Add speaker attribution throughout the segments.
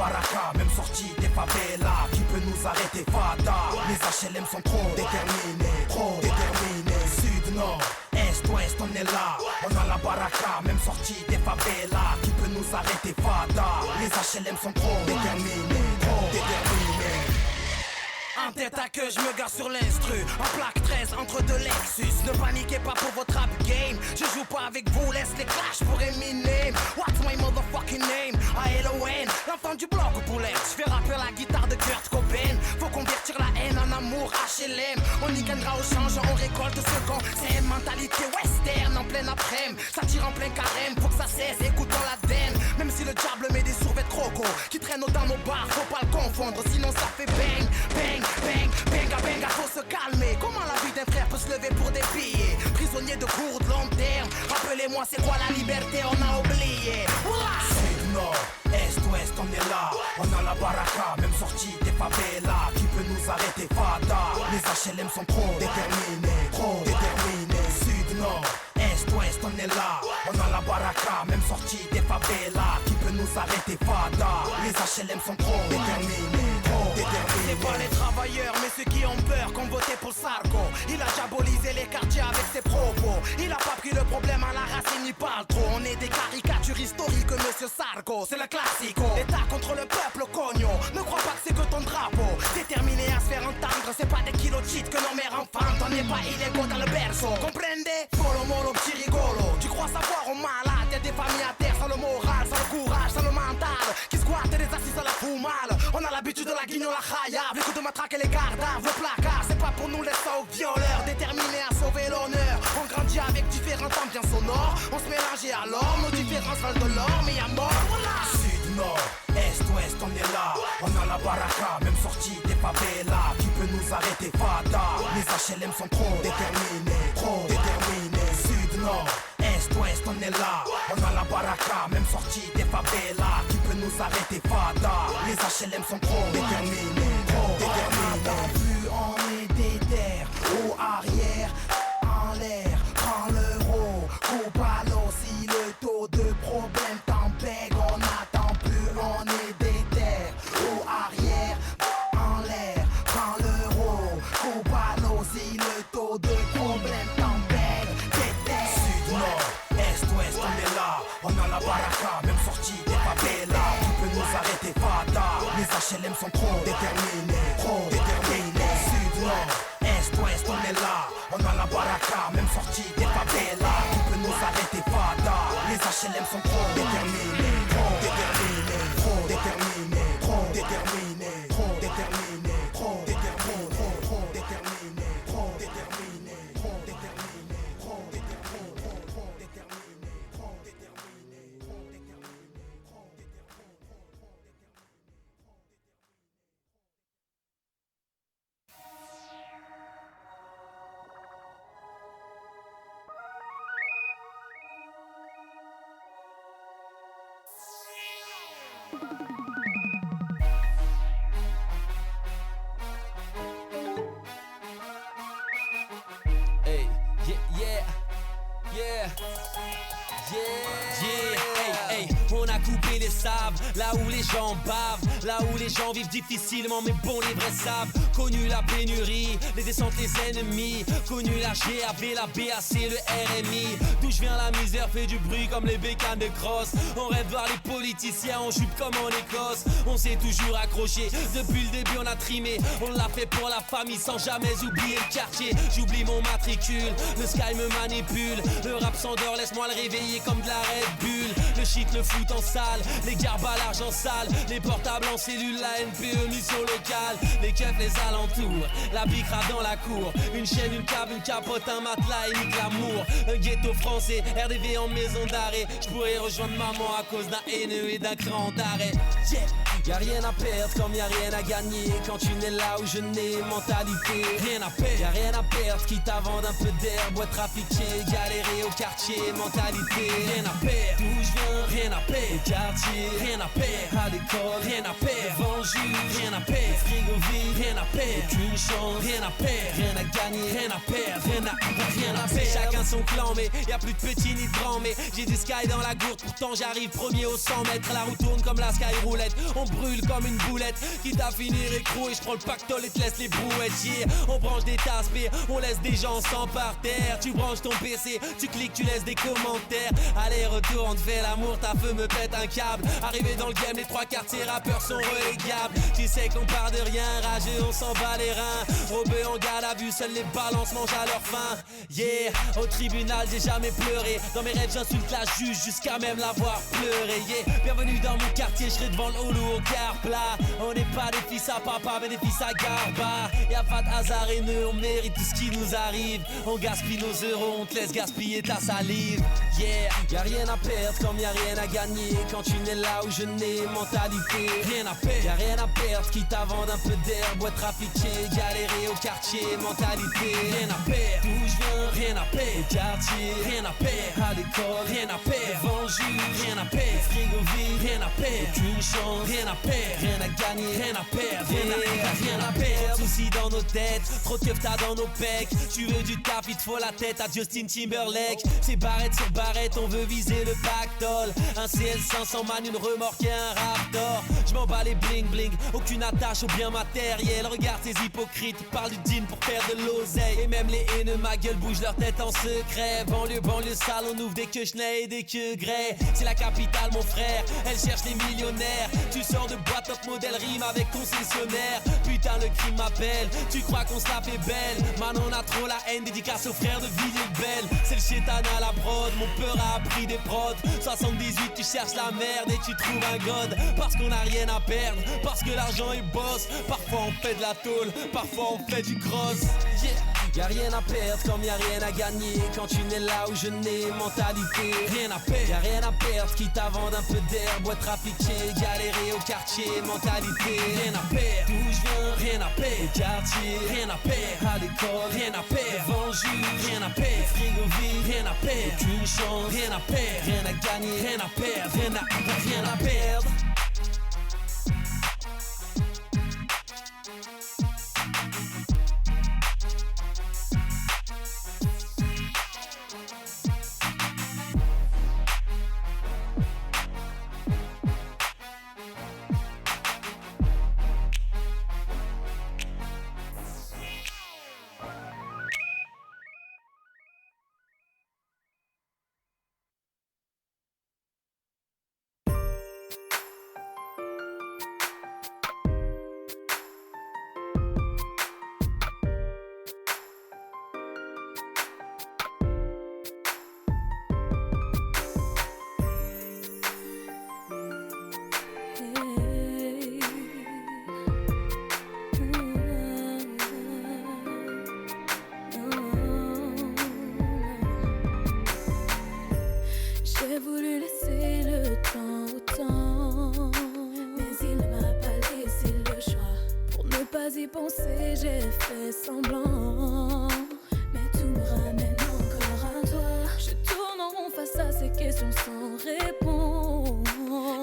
Speaker 1: baraka, même sortie des favelas. Qui peut nous arrêter, fada? Les HLM sont trop déterminés, trop déterminés. Sud, nord, est, ouest, on est là. On a la baraka, même sortie des favelas. Qui peut nous arrêter, fada? Les HLM sont trop déterminés, trop déterminés. En tête à queue, je me gare sur l'instru. En plaque 13 entre deux Lexus. Ne paniquez pas pour votre rap game. Je joue pas avec vous, laisse les clashs pour Eminem. What's my motherfucking name? A-L-O-N, l'enfant du bloc au poulet. Je fais rapper la guitare de Kurt Cobain. Faut convertir la haine en amour HLM. On y gagnera au change, on récolte ce qu'on sème. Mentalité western en pleine après-midi. Ça tire en plein carême, faut que ça cesse, écoutons la den. Même si le diable met des survêtements croco qui traînent dans nos bars, faut pas le confondre. Sinon ça fait bang, bang. Bang, benga, benga, faut se calmer. Comment la vie d'un frère peut se lever pour des billets? Prisonnier de court, de long terme. Rappelez-moi c'est quoi la liberté, on a oublié. Sud, nord, est, ouest, on est là. On a la baraka, même sortie des favelas. Qui peut nous arrêter, fada? Les HLM sont trop déterminés, trop déterminés. Sud, nord, est, ouest, on est là. On a la baraka, même sortie des favelas. Qui peut nous arrêter, fada? Les HLM sont trop déterminés, trop déterminés. C'est pas les travailleurs, mais ceux qui ont peur, qu'on votait pour Sarko. Il a diabolisé les quartiers avec ses propos. Il a pas pris le problème à la racine, il parle trop. On est des caricatures historiques, monsieur Sarko. C'est le classico. L'État contre le peuple, cogno. Ne crois pas que c'est que ton drapeau. Déterminé à se faire entendre, c'est pas des kilos de cheat que nos mères enfantent. On n'est pas illégaux dans le berceau. Comprendez? Polo molo, petit rigolo. Tu crois savoir au malade? Y'a des familles à terre sans le moral, sans le courage, sans le mental. Qui squattent des assises à la foumale. On a l'habitude de la guigne, la chaya. Les coups de matraque et les gardards, le placard. C'est pas pour nous les sauts violeurs. Déterminés à sauver l'honneur. On grandit avec différentes ambiances sonores. On se mélange et alors nos différences valent de l'or. Mais y'a mort, voilà. Sud, nord, est, ouest, on est là. On a la baraka, même sortie des favelas. Qui peut nous arrêter, fada? Les HLM sont trop déterminés, trop déterminés. Sud, nord, est, ouest, on est là. On a la baraka, même sortie des favelas. Qui peut nous arrêter, fada? Les HLM sont trop déterminés, trop déterminés. Plus on est déter, au arrière, en l'air, prends l'euro. Coupe à l'eau si le taux de problème t'embête. On n'attend plus, on est déter, au arrière, en l'air, prends l'euro. Coupe à l'eau si le taux de problème t'embête. Sud, nord, est, ouest, on est là. On a la baraka, même sortie des favelas. Qui peut nous arrêter, fada? Les HLM sont trop déterminés, trop déterminés. Sud, nord, est, ouest, on est là. On a la baraka, même sortie des favelas. Qui peut nous arrêter, fada? Les HLM sont trop déterminés, trop déterminés, trop déterminés, trop déterminés, trop déterminés, trop déterminés, trop déterminés, trop déterminés, trop déterminés, trop déterminés, trop déterminés, trop déterminés, trop
Speaker 2: Hey, yeah, yeah, yeah, yeah, hey, hey. On a coupé les sables, là où les gens bavent, là où les gens vivent difficilement, mais bon, les vrais savent. Connu la pénurie, les descentes, les ennemis. Connu la GAV, la BAC, le RMI. D'où je viens, la misère fait du bruit comme les bécanes de crosse. On rêve voir les politiciens en jupe comme en Écosse. On s'est toujours accroché, depuis le début on a trimé. On l'a fait pour la famille sans jamais oublier le quartier. J'oublie mon matricule, le sky me manipule. Le rap s'endort, laisse-moi le réveiller comme de la Red Bull. Le shit, le foot en salle, les garbes à l'argent sale. Les portables en cellule, la NPE mission locale. Les keufs, les alentours, la bicra dans la cour. Une chaîne, une cave, une capote, un matelas et nique l'amour. Un ghetto français, RDV en maison d'arrêt. J'pourrais rejoindre maman à cause d'un haineux et d'un cran d'arrêt. Yeah. Y'a rien à perdre comme y'a rien à gagner. Quand tu n'es là où je n'ai, mentalité rien à perdre. Y'a rien à perdre, quitte à vendre un peu d'air. Boîte trafiquer, galérer au quartier, mentalité rien à perdre. D'où je viens, rien à perdre. Au quartier, rien à perdre. À l'école, rien à perdre. Devant juge, rien à perdre. Frigo vide, rien à perdre. Aucune chance, rien à perdre. Rien à gagner, rien à perdre. Rien à perdre. Chacun son clan, mais y a plus de petits ni de grands. Mais j'ai du sky dans la gourde, pourtant j'arrive premier au 100 mètres. La roue tourne comme la sky roulette. On brûle comme une boulette. Quitte à finir écroué, je prends le pactole et te laisse les brouettes. Yeah. On branche des tasses, mais on laisse des gens sans par terre. Tu branches ton PC, tu cliques, tu laisses des commentaires. Allez, retour, on te fait l'amour, ta feu me pète un câble. Arrivé dans le game, les trois quartiers rappeurs sont relégables. Tu sais qu'on part de rien, rageux, on s'en bat les reins. Robé en garde à vue, seuls les balances mangent à leur faim. Yeah, au tribunal, j'ai jamais pleuré. Dans mes rêves, j'insulte la juge jusqu'à même la voir pleurer. Yeah, bienvenue dans mon quartier, je serai devant le holo au car plat. On n'est pas des fils à papa, mais des fils à garba. Y'a pas de hasard haineux, on mérite tout ce qui nous arrive. On gaspille nos euros, on te laisse gaspiller ta salive. Yeah, y'a rien à perdre comme y'a rien à gagner. Quand tu n'es là où je n'ai, mentalité rien à perdre. Y'a rien à perdre, quitte à vendre un peu d'air, boîte trafiquer, galérer au quartier, mentalité rien à perdre. D'où je viens, rien à perdre. Au quartier, rien à perdre. À l'école, rien à perdre. Devant juge, rien à perdre. Frigo vide, rien à perdre. Aucune chance, rien à perdre. Rien à gagner, rien à perdre. Rien à perdre. Trop de soucis dans nos têtes, trop de keufs dans nos pecs. Tu veux du taf, il te faut la tête à Justin Timberlake. C'est barrette sur barrette, on veut viser le pactole. Un CL500 man, une remorque et un Raptor. Je m'en bats les bling bling, aucune attache au bien matériel. Regarde ces hypocrites, ils parlent du jean pour faire de l'oseille. Et même les haineux, ma gueule bouge leur tête en secret. Banlieue, banlieue sale, on ouvre des queues chenets et des queues grès. C'est la capitale mon frère, elle cherche les millionnaires. Tu sors de boîte top modèle, rime avec concessionnaire. Putain le crime m'appelle, tu crois qu'on se la fait belle. Man on a trop la haine, dédicace aux frères de Villiers-le-Bel. C'est le chétan à la prod, mon peur a appris des prods. 78 tu cherches la merde et tu trouves un god. Parce qu'on a rien à perdre, parce que l'argent il bosse. Parfois on fait de la tôle, parfois on fait du cross. Yeah. Y'a rien à perdre comme y'a rien à gagner. Quand tu n'es là où je n'ai, mentalité rien à perdre. Y'a rien à perdre, quitte à vendre un peu d'air, boîte trafiquer, galérer au quartier, mentalité rien à perdre. D'où je viens, rien à perdre. Au quartier, rien à perdre. À l'école, rien à perdre. Devant juge, rien à perdre. Frigo vide, rien à perdre. Aucune chance, rien à perdre. Rien à gagner, rien à perdre. Rien à perdre.
Speaker 3: J'ai voulu laisser le temps au temps, mais il ne m'a pas laissé le choix. Pour ne pas y penser, j'ai fait semblant, mais tout me ramène encore à toi. Je tourne en rond face à ces questions sans réponse.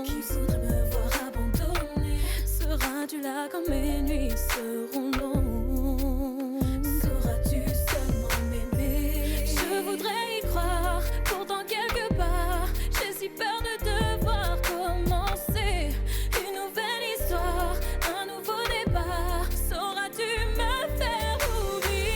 Speaker 3: Qui voudrait me voir abandonner? Seras-tu là quand mes nuits seront longues? Sauras-tu seulement m'aimer? Je voudrais y croire, pourtant quelque part j'ai si peur de devoir commencer une nouvelle histoire, un nouveau départ. Sauras-tu me faire oublier?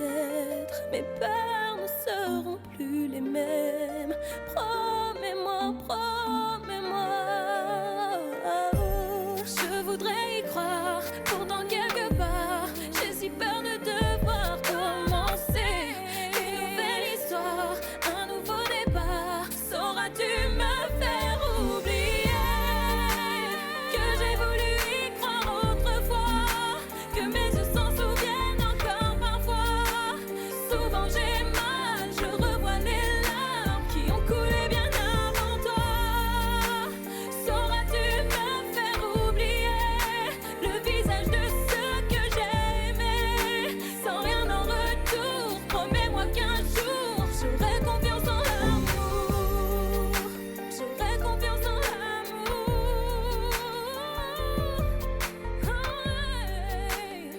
Speaker 3: peut-être mes peurs ne seront plus les mêmes. Promets-moi, promets-moi. Je voudrais y croire, pourtant quelque part j'ai si peur de devoir commencer une nouvelle histoire, un nouveau départ. Sauras-tu me faire oublier que j'ai voulu y croire autrefois, que mes yeux s'en souviennent encore parfois. Souvent j'ai mal, je revois les larmes qui ont coulé bien avant toi. Sauras-tu me faire oublier le visage de ceux que j'ai aimés, sans rien en retour? Promets-moi qu'un jour j'aurai confiance en l'amour. J'aurai confiance en l'amour. Hey.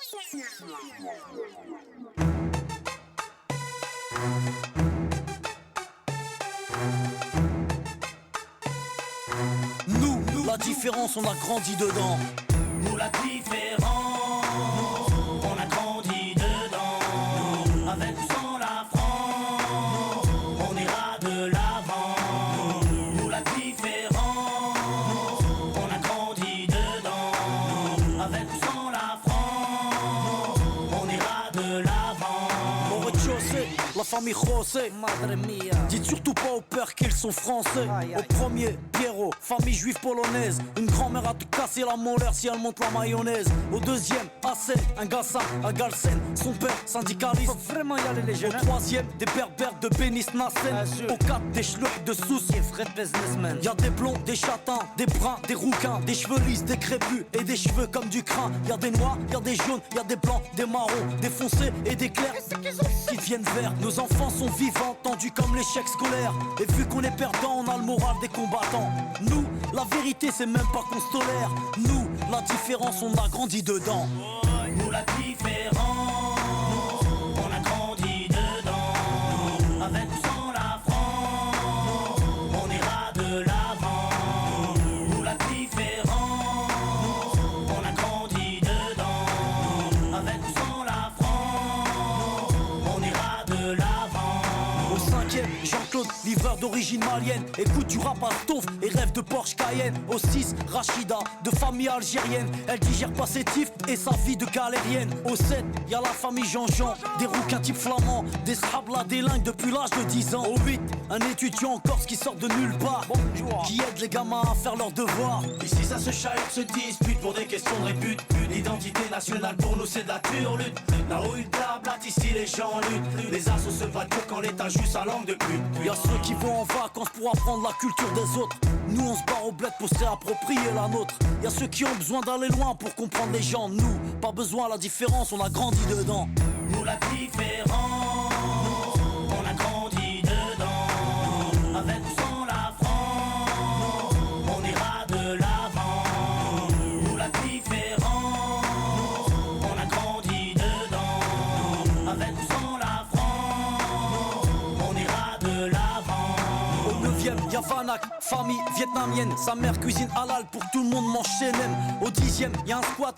Speaker 3: J'aurai confiance en l'amour.
Speaker 4: Nous, la différence, on a grandi dedans.
Speaker 1: Nous la différence, on a grandi dedans. Avec ou sans la France, on ira de l'avant. Nous la différence, on a grandi dedans. Avec ou sans la France, on ira de l'avant.
Speaker 4: Au rez-de-chaussée, la famille José. Madre mia. Dites surtout pas au père qu'ils sont français. Au premier, Pierrot, famille juive polonaise. Une grand-mère a tout cassé la molaire si elle monte la mayonnaise. Au deuxième, Hassel, un Gassan à Galsen. Son père, syndicaliste. Faut vraiment y aller les jeunes. Au troisième, des berbères de Bénis Nassen. Au quatre, des schlucks de Sousse. Y'a des blonds, des châtains, des bruns, des rouquins, des cheveux lisses, des crépus et des cheveux comme du crin. Y'a des noirs, y'a des jaunes, y'a des blancs, des marrons, des foncés et des clairs qui deviennent verts. Nos enfants sont vivants, tendus comme l'échec scolaire. Et vu qu'on est perdant, on a le moral des combattants. Nous, la vérité c'est même pas qu'on se tolère. Nous, la différence, on a grandi dedans.
Speaker 1: Nous la différence, on a grandi dedans. Avec ou sans la France, on ira de l'avant. Nous la différence, on a grandi dedans. Avec ou sans la France, on ira de l'avant.
Speaker 4: Au cinquième, Jean-Claude, livreur d'origine malienne. Écoute du rap à Stauff et rêve de Porsche Cayenne. Au 6, Rachida, de famille algérienne. Elle digère pas ses tifs et sa vie de galérienne. Au 7, y'a la famille Jean-Jean, des rouquins type flamands, des scrablas délingues depuis l'âge de 10 ans. Au 8, un étudiant en Corse qui sort de nulle part, qui aide les gamins à faire leurs devoirs.
Speaker 1: Ici ça se chahute, se dispute pour des questions de répute. L'identité nationale pour nous c'est de la turlute. Là-haut une blablatte, ici les gens luttent. Les assos se battent que quand l'état juste sa langue de pute.
Speaker 4: Y'a ceux qui vont en vacances pour apprendre la culture des autres. Nous on se barre au bled pour se réapproprier la nôtre. Y'a ceux qui ont besoin d'aller loin pour comprendre les gens. Nous, pas besoin, la différence, on a grandi dedans.
Speaker 1: Nous la différence, on a grandi dedans. Avec ou sans la France, on ira de l'avant. Nous la différence, on a grandi dedans. Avec ou sans la France, on ira de l'avant.
Speaker 4: Au 9ème, y'a Vanak, famille vietnamienne. Sa mère cuisine halal pour tout le monde mange chez même. Au 10ème, y'a un squat